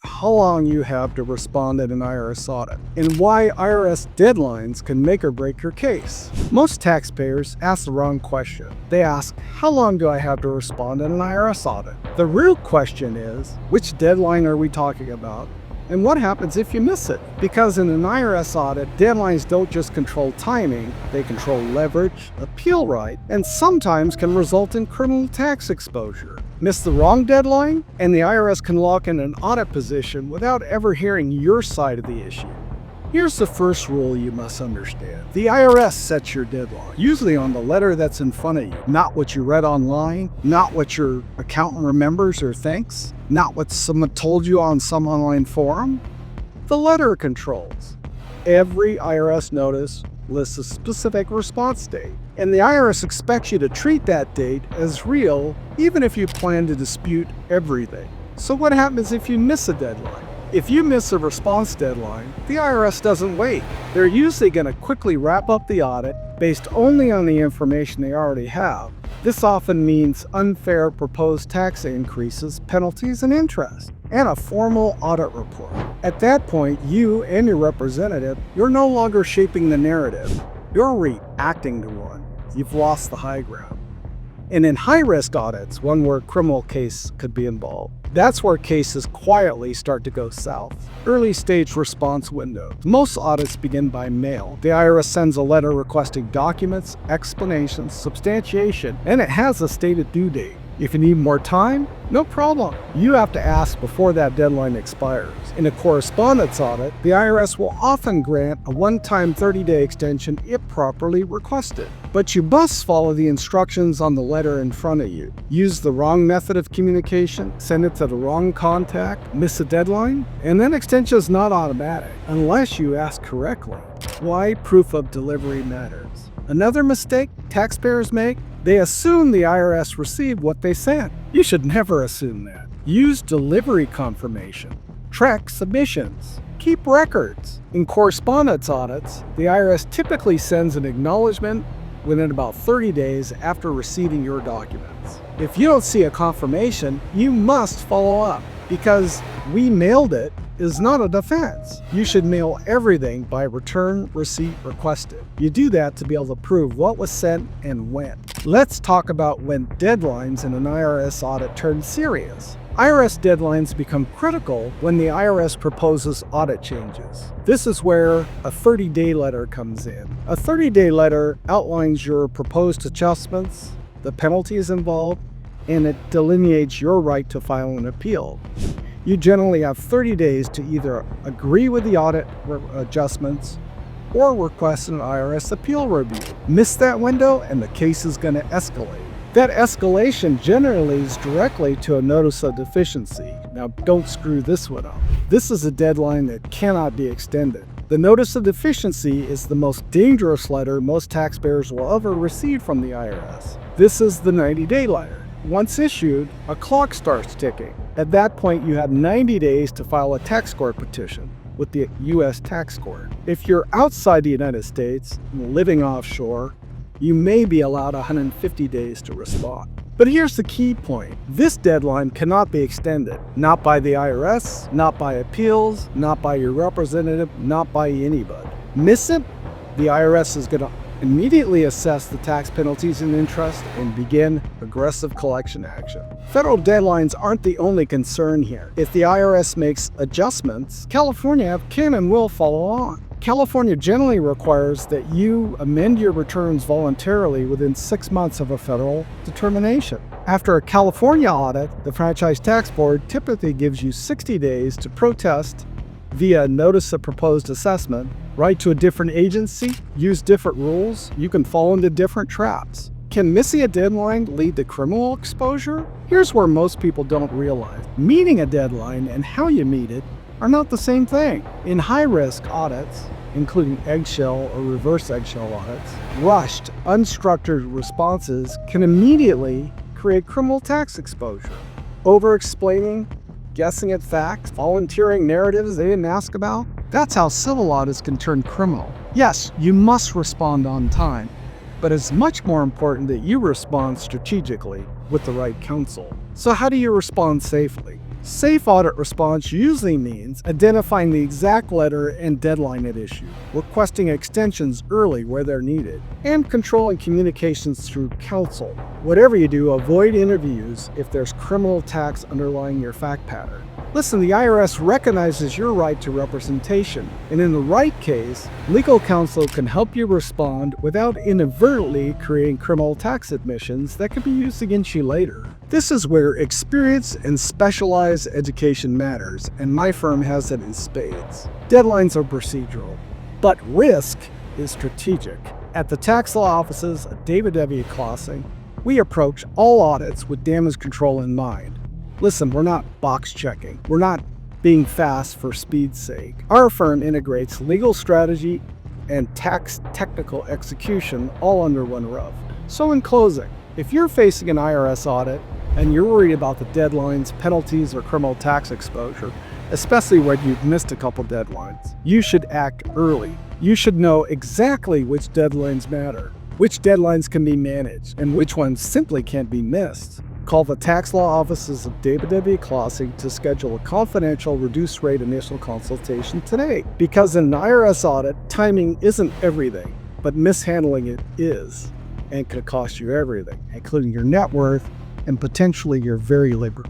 how long you have to respond at an IRS audit, and why IRS deadlines can make or break your case. Most taxpayers ask the wrong question. They ask, how long do I have to respond at an IRS audit? The real question is, which deadline are we talking about? And what happens if you miss it? Because in an IRS audit, deadlines don't just control timing, they control leverage, appeal right, and sometimes can result in criminal tax exposure. Miss the wrong deadline, and the IRS can lock in an audit position without ever hearing your side of the issue. Here's the first rule you must understand. The IRS sets your deadline, usually on the letter that's in front of you, not what you read online, not what your accountant remembers or thinks, not what someone told you on some online forum. The letter controls. Every IRS notice lists a specific response date, and the IRS expects you to treat that date as real, even if you plan to dispute everything. So what happens if you miss a deadline? If you miss a response deadline, the IRS doesn't wait. They're usually going to quickly wrap up the audit based only on the information they already have. This often means unfair proposed tax increases, penalties, and interest, and a formal audit report. At that point, you and your representative, you're no longer shaping the narrative. You're reacting to one. You've lost the high ground. And in high-risk audits, one where a criminal case could be involved, that's where cases quietly start to go south. Early-stage response window. Most audits begin by mail. The IRS sends a letter requesting documents, explanations, substantiation, and it has a stated due date. If you need more time, no problem. You have to ask before that deadline expires. In a correspondence audit, the IRS will often grant a one-time 30-day extension if properly requested. But you must follow the instructions on the letter in front of you. Use the wrong method of communication, send it to the wrong contact, miss a deadline, and then extension is not automatic unless you ask correctly. Why proof of delivery matters. Another mistake taxpayers make, they assume the IRS received what they sent. You should never assume that. Use delivery confirmation. Track submissions. Keep records. In correspondence audits, the IRS typically sends an acknowledgement within about 30 days after receiving your documents. If you don't see a confirmation, you must follow up, because "we mailed it" is not a defense. You should mail everything by return receipt requested. You do that to be able to prove what was sent and when. Let's talk about when deadlines in an IRS audit turn serious. IRS deadlines become critical when the IRS proposes audit changes. This is where a 30-day letter comes in. A 30-day letter outlines your proposed adjustments, the penalties involved, and it delineates your right to file an appeal. You generally have 30 days to either agree with the audit adjustments or request an IRS appeal review. Miss that window and the case is going to escalate. That escalation generally leads directly to a notice of deficiency. Now, don't screw this one up. This is a deadline that cannot be extended. The notice of deficiency is the most dangerous letter most taxpayers will ever receive from the IRS. This is the 90-day letter. Once issued, a clock starts ticking. At that point, you have 90 days to file a tax court petition with the U.S. tax court. If you're outside the United States, living offshore, you may be allowed 150 days to respond. But here's the key point. This deadline cannot be extended. Not by the IRS, not by appeals, not by your representative, not by anybody. Miss it, the IRS is going to immediately assess the tax penalties and interest and begin aggressive collection action. Federal deadlines aren't the only concern here. If the IRS makes adjustments, California can and will follow on. California generally requires that you amend your returns voluntarily within 6 months of a federal determination. After a California audit, the Franchise Tax Board typically gives you 60 days to protest via notice of proposed assessment, write to a different agency, use different rules. You can fall into different traps. Can missing a deadline lead to criminal exposure? Here's where most people don't realize. Meeting a deadline and how you meet it are not the same thing. In high-risk audits, including eggshell or reverse eggshell audits, rushed, unstructured responses can immediately create criminal tax exposure. Over-explaining, guessing at facts, volunteering narratives they didn't ask about, that's how civil audits can turn criminal. Yes, you must respond on time, but it's much more important that you respond strategically with the right counsel. So how do you respond safely? Safe audit response usually means identifying the exact letter and deadline at issue, requesting extensions early where they're needed, and controlling communications through counsel. Whatever you do, avoid interviews if there's criminal tax underlying your fact pattern. Listen, the IRS recognizes your right to representation, and in the right case, legal counsel can help you respond without inadvertently creating criminal tax admissions that can be used against you later. This is where experience and specialized education matters, and my firm has it in spades. Deadlines are procedural, but risk is strategic. At the tax law offices of David W. Klasing, we approach all audits with damage control in mind. Listen, we're not box checking. We're not being fast for speed's sake. Our firm integrates legal strategy and tax technical execution all under one roof. So in closing, if you're facing an IRS audit and you're worried about the deadlines, penalties, or criminal tax exposure, especially when you've missed a couple deadlines, you should act early. You should know exactly which deadlines matter, which deadlines can be managed, and which ones simply can't be missed. Call the tax law offices of David W. Klasing to schedule a confidential reduced-rate initial consultation today. Because in an IRS audit, timing isn't everything, but mishandling it is, and could cost you everything, including your net worth and potentially your very labor.